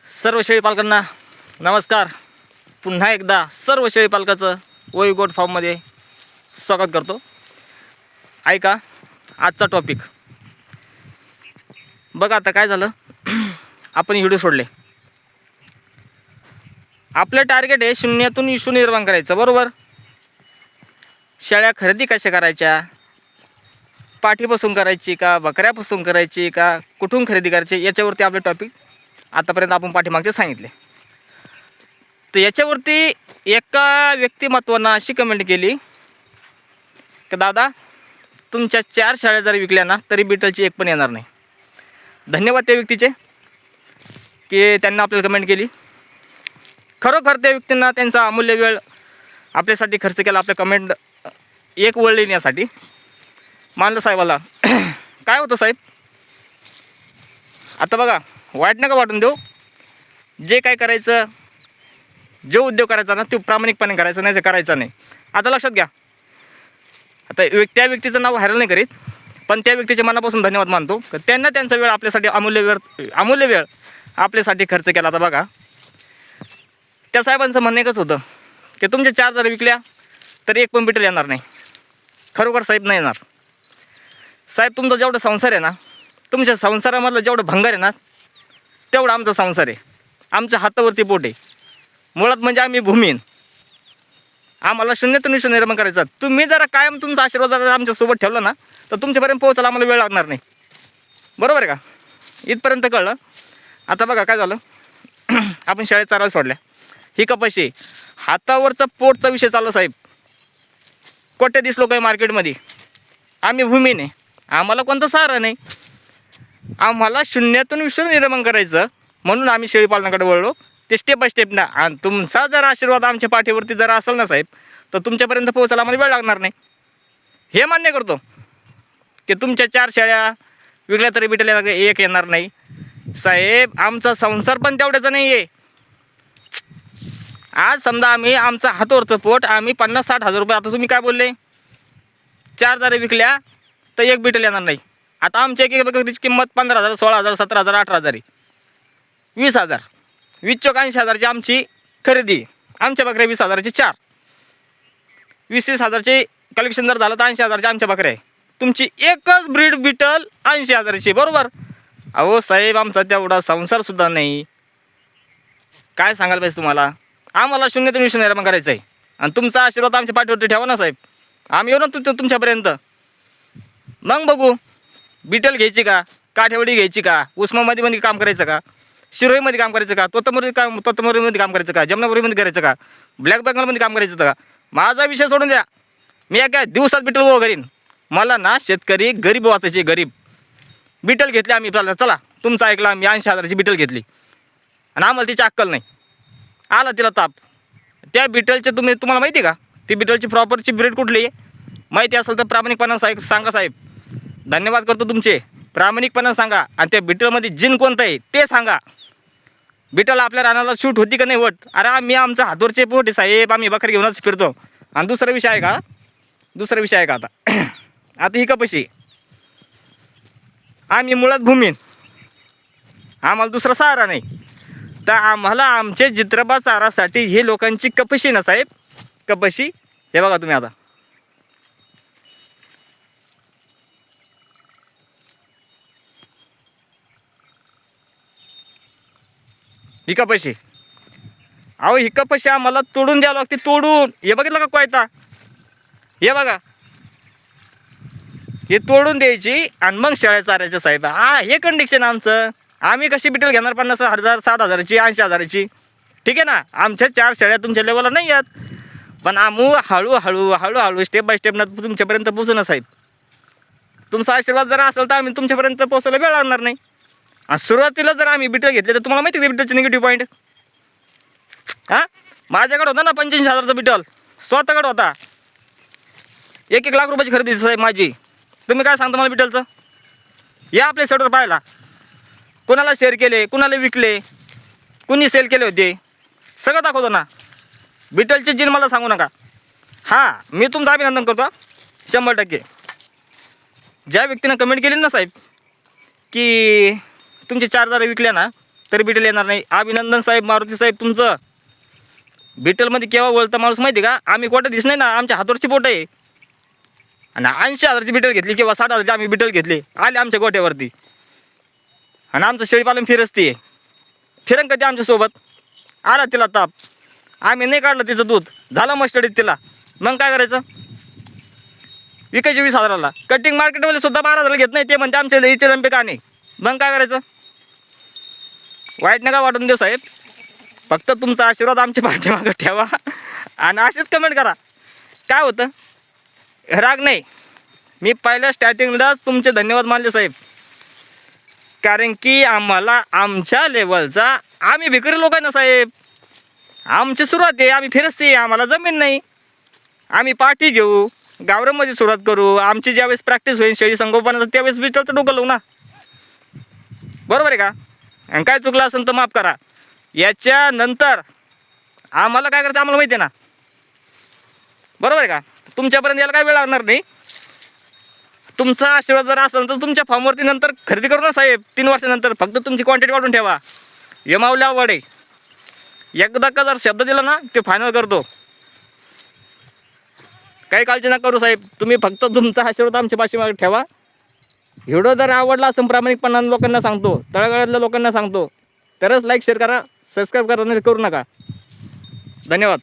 सर्व शेळी पालकांना नमस्कार. पुन्हा एकदा सर्व शेळी पालकाचं वोई गोट फार्ममध्ये स्वागत करतो. ऐका आजचा टॉपिक. बघा आता काय झालं, आपण व्हिडिओ सोडले. आपलं टार्गेट आहे शून्यातून विश्व निर्माण करायचं, बरोबर. शेळ्या खरेदी कशा करायच्या, पाठीपासून करायची का बकऱ्यापासून करायची का कुठून खरेदी करायची, याच्यावरती आपलं टॉपिक आतापर्यंत आपण पाठीमागचे सांगितले. तर याच्यावरती एका व्यक्तिमत्वानं अशी कमेंट केली की दादा तुमच्या 4 शेळ्या जरी विकल्या ना तरी बिटलची एक पण येणार नाही. धन्यवाद त्या व्यक्तीचे की त्यांना आपल्याला कमेंट केली. खरोखर त्या व्यक्तींना त्यांचा अमूल्य वेळ आपल्यासाठी खर्च केला, आपल्या कमेंट एक वेळ लिहिण्यासाठी. मानलं साहेबाला. काय होतं साहेब, आता बघा वाईट नका वाटून देऊ. जे काय करायचं, जो उद्योग करायचा ना तो प्रामाणिकपणे करायचा, नाही करायचा नाही. आता लक्षात घ्या, आता त्या व्यक्तीचं नाव व्हायरल नाही करीत, पण त्या व्यक्तीच्या मनापासून धन्यवाद मानतो की त्यांना त्यांचा वेळ आपल्यासाठी अमूल्य वेळ आपल्यासाठी खर्च केला. आता बघा त्या साहेबांचं म्हणणं एकच होतं की तुमच्या 4 जर विकल्या तर एक पण बिटल येणार नाही. खरोखर साहेब नाही येणार. साहेब तुमचा जेवढा संसार आहे ना, तुमच्या संसारामधलं जेवढं भंगार आहे ना तेवढा आमचा संसार आहे. आमच्या हातावरती पोट आहे. मुळात म्हणजे आम्ही भूमीन. आम्हाला शून्यातून विश्व निर्माण करायचा. तुम्ही जरा कायम तुमचा आशीर्वाद जरा आमच्यासोबत ठेवला ना तर तुमच्यापर्यंत पोहोचायला आम्हाला वेळ लागणार नाही. बरोबर आहे का? इथपर्यंत कळलं. आता बघा काय झालं, आपण शाळेत चारायला सोडल्या. ही कपाशी हातावरचा पोटचा विषय चालला साहेब. कोट्याधीश लोक आहे मार्केटमध्ये. आम्ही भूमीन आहे. आम्हाला कोणता सहारा नाही. आम्हाला शून्यातून विश्व निर्माण करायचं म्हणून आम्ही शेळी पालनाकडे वळलो. ते स्टेप बाय स्टेप ना. आणि तुमचा जर आशीर्वाद आमच्या पाठीवरती जर असेल ना साहेब तर तुमच्यापर्यंत पोहोचायला आम्हाला वेळ लागणार नाही. हे मान्य करतो की तुमच्या 4 शेळ्या विकल्या तरी बिटल एक येणार नाही. साहेब आमचा संसार पण तेवढ्याचा नाही आहे. आज समजा आम्ही आमचा हातावरचं पोट आम्ही 50-60 हजार रुपये, आता तुम्ही काय बोलले 4 जरी विकल्या तर एक बिटल येणार नाही. आता आमच्या एक बकरीची किंमत 15,000, 16,000, 17,000, 18,000, 20,000, 20-80,000ची आमची खरेदी. आमच्या बकऱ्या 20,000ची 4, 20-20,000चे कलेक्शन जर झालं तर 80,000ची आमच्या बकऱ्या आहे. तुमची एकच ब्रीड बिटल 80,000ची, बरोबर. अहो साहेब आमचा तेवढा संसारसुद्धा नाही. काय सांगायला पाहिजे तुम्हाला. आम्हाला शून्यातून विश्व निर्माण करायचं आहे आणि तुमचा आशीर्वाद आमच्या पाठीवरती ठेवा ना साहेब. आम्ही येऊ ना तुमच्यापर्यंत. मग बघू बिटल घ्यायची का, काठेवडी घ्यायची का, उस्मानाबादीमध्ये काम करायचं का, शिरोईमध्ये काम करायचं का, तोतमोरीमध्ये काम करायचं का, जमनापुरीमध्ये करायचं का, ब्लॅक बेंगॉलमध्ये काम करायचं का. माझा विषय सोडून द्या. मी एका दिवसात बिटल गोळा करीन. मला ना शेतकरी गरीब वाचायचे, गरीब. बिटल घेतली आम्ही. चला तुमचं ऐकलं, आम्ही 80,000ची बिटल घेतली आणि आम्हाला तिची अक्कल नाही. आला तिला ताप. त्या बिटलचे तुम्हाला माहिती आहे का ती बिटलची प्रॉपरची ब्रीड कुठली आहे? माहिती असेल तर प्रामाणिकपणा सांगा साहेब. धन्यवाद करतो तुमचे. प्रामाणिकपणा सांगा आणि त्या बिटलमध्ये जिन कोणतं आहे ते सांगा. बिटल आपल्या रानाला शूट होती का नाही होत? अरे आम्ही आमचा हातवरचे पोट आहे साहेब. आम्ही बकरी घेऊनच फिरतो. आणि दुसरा विषय आहे का आता आता ही कपाशी आम्ही मुळात भूमीन. आम्हाला दुसरा सहारा नाही. तर आम्हाला आमचे जित्रबा चारासाठी हे लोकांची कपाशी ना साहेब, कपाशी हे बघा तुम्ही. आता ही कपाशी, अहो ही कपाशी आम्हाला तोडून द्यावं लागते. तोडून, हे बघितलं का कोयता, हे बघा, हे तोडून द्यायची आणि मग शेळ्या चारायच्या साहेब. हे कंडिशन आमचं. आम्ही कशी बिटल घेणार 50,000, 60,000ची, 80,000ची? ठीक आहे ना. आमच्या 4 शेळ्या तुमच्या लेवलला नाही आहेत, पण आम्ही हळूहळू स्टेप बाय स्टेप तुमच्यापर्यंत पोहोचू ना साहेब. तुमचा आशीर्वाद जर असेल तर आम्ही तुमच्यापर्यंत पोहोचायला वेळ लागणार नाही. आणि सुरुवातीला जर आम्ही बिटल घेतले तर तुम्हाला माहिती आहे बिटलचे निगेटिव्ह पॉईंट. माझ्याकडे होता ना 85,000चा बिटल, स्वतःकडे होता. 1-1 लाख रुपयाची खरेदी साहेब माझी. तुम्ही काय सांगता मला बिटलचं? या आपल्या सेटवर पाहायला. कोणाला शेअर केले, कुणाला विकले, कुणी सेल केले होते, सगळं दाखवतो ना. बिटलची जिन मला सांगू नका. मी तुमचं अभिनंदन करतो 100%. ज्या व्यक्तीनं कमेंट केली ना साहेब की तुमचे 4 जरा विकल्या ना तरी बिटल येणार नाही. अभिनंदन साहेब, मारुती साहेब तुमचं. बिटलमध्ये केव्हा वळतं माणूस माहिती का? आम्ही कुठं दिस नाही ना, आमच्या हातावरची बोट आहे. आणि 80,000ची बिटल घेतली किंवा 60,000ची आम्ही बिटल घेतली, आले आमच्या गोट्यावरती. आणि आमचं शेळीपालन फिरस्ती आहे. फिरन कधी आमच्यासोबत आला तिला ताप, आम्ही नाही काढलं तिचं दूध, झालं मस्टडीत तिला, मग काय करायचं? विकायची 20,000ला. कटिंग मार्केटवाले सुद्धा 12,000 घेत नाही, ते म्हणते आमच्या इथे रंपे का नाही. मग काय करायचं? वाईट नका वाटून देऊ साहेब, फक्त तुमचा आशीर्वाद आमच्या पाठीमागं ठेवा आणि असेच कमेंट करा. काय होतं? राग नाही. मी पहिल्या स्टार्टिंगलाच तुमचे धन्यवाद मानले साहेब, कारण की आम्हाला आमच्या लेवलचा, आम्ही भिकारी लोक आहे ना साहेब. आमची सुरुवात आहे, आम्ही फिरस्ती, आम्हाला जमीन नाही. आम्ही पाठी घेऊ, गावरामध्ये सुरुवात करू. आमची ज्यावेळेस प्रॅक्टिस होईल शेळी संगोपनाचं, त्यावेळेस बिटलचं डोकं लावू ना. बरोबर आहे का? आणि काय चुकलं असेल तर माफ करा. याच्यानंतर आम्हाला काय करायचं आम्हाला माहिती आहे ना. बरोबर आहे का? तुमच्यापर्यंत यायला काय वेळ लागणार नाही. तुमचा आशीर्वाद जर असेल तर तुमच्या फॉर्मवरती नंतर खरेदी करू ना साहेब. 3 वर्षानंतर फक्त तुमची क्वांटिटी वाढून ठेवा. यमावल्या आवड आहे. एकदा का जर शब्द दिला ना, ते फायनल करतो. काही काळजी नका करू साहेब, तुम्ही फक्त तुमचा आशीर्वाद आमच्या पाठीमागे ठेवा. व्हिडिओ जर आवडला असं प्रामाणिकपणाने लोकांना सांगतो, तळागाळातल्या लोकांना सांगतो, तरच लाईक शेअर करा, सबस्क्राईब करा, नाही करू नका. धन्यवाद.